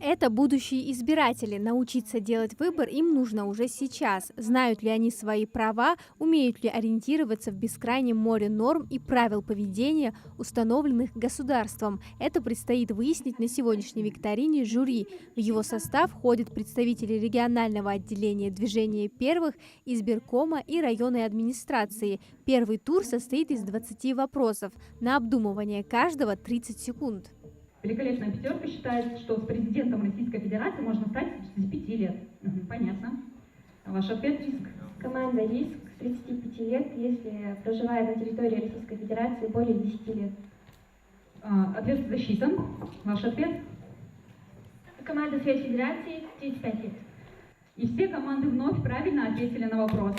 Это будущие избиратели. Научиться делать выбор им нужно уже сейчас. Знают ли они свои права, умеют ли ориентироваться в бескрайнем море норм и правил поведения, установленных государством. Это предстоит выяснить на сегодняшней викторине жюри. В его состав входят представители регионального отделения движения первых, избиркома и районной администрации. Первый тур состоит из 20 вопросов. На обдумывание каждого 30 секунд. Великолепная пятерка считает, что с президентом Российской Федерации можно стать с 5 лет. Понятно. Ваш ответ, Риск? Команда «Риск» с 35 лет, если проживает на территории Российской Федерации более 10 лет. Ответ засчитан. Ваш ответ? Команда «Свет Федерации» 35 лет. И все команды вновь правильно ответили на вопрос.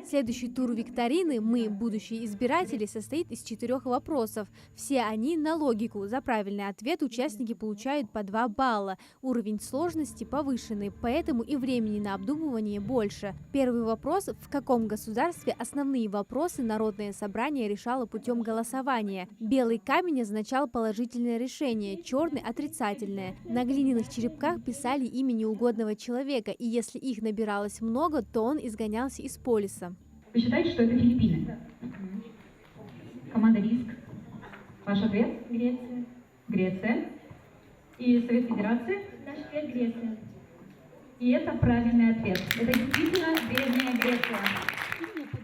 Следующий тур викторины «Мы, будущие избиратели» состоит из 4 вопросов. Все они на логику. За правильный ответ участники получают по 2 балла. Уровень сложности повышенный, поэтому и времени на обдумывание больше. Первый вопрос: в каком государстве основные вопросы Народное собрание решало путем голосования? Белый камень означал положительное решение, черный – отрицательное. На глиняных черепках писали имя неугодного человека, и если их набиралось много, то он изгонялся из полиса. Вы считаете, что это Филиппины? Да. Команда «Риск». Ваш ответ? Греция. Греция. И Совет Федерации? Наш ответ Греция. И это правильный ответ. Это действительно древняя Греция.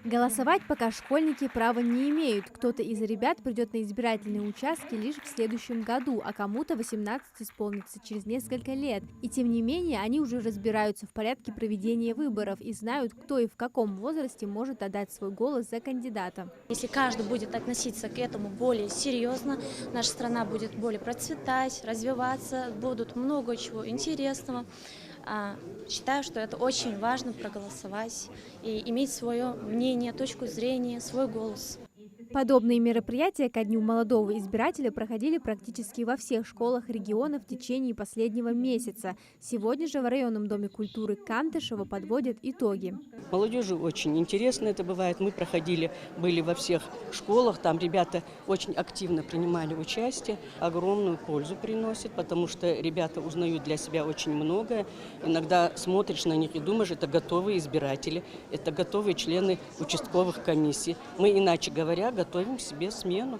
Голосовать пока школьники права не имеют. Кто-то из ребят придет на избирательные участки лишь в следующем году, а кому-то 18 исполнится через несколько лет. И тем не менее, они уже разбираются в порядке проведения выборов и знают, кто и в каком возрасте может отдать свой голос за кандидата. Если каждый будет относиться к этому более серьезно, наша страна будет более процветать, развиваться, будут много чего интересного. Считаю, что это очень важно проголосовать и иметь свое мнение, точку зрения, свой голос. Подобные мероприятия ко Дню молодого избирателя проходили практически во всех школах региона в течение последнего месяца. Сегодня же в районном доме культуры Кантышева подводят итоги. Молодежи очень интересно это бывает. Мы были во всех школах, там ребята очень активно принимали участие, огромную пользу приносит, потому что ребята узнают для себя очень многое. Иногда смотришь на них и думаешь, это готовые избиратели, это готовые члены участковых комиссий. Мы, иначе говоря, готовим себе смену.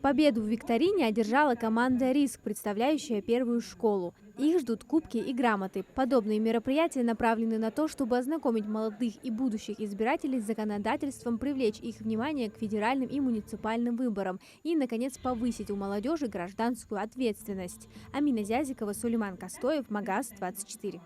Победу в викторине одержала команда «Риск», представляющая первую школу. Их ждут кубки и грамоты. Подобные мероприятия направлены на то, чтобы ознакомить молодых и будущих избирателей с законодательством, привлечь их внимание к федеральным и муниципальным выборам и, наконец, повысить у молодежи гражданскую ответственность. Амина Зязикова, Сулейман Костоев, Магаз 24.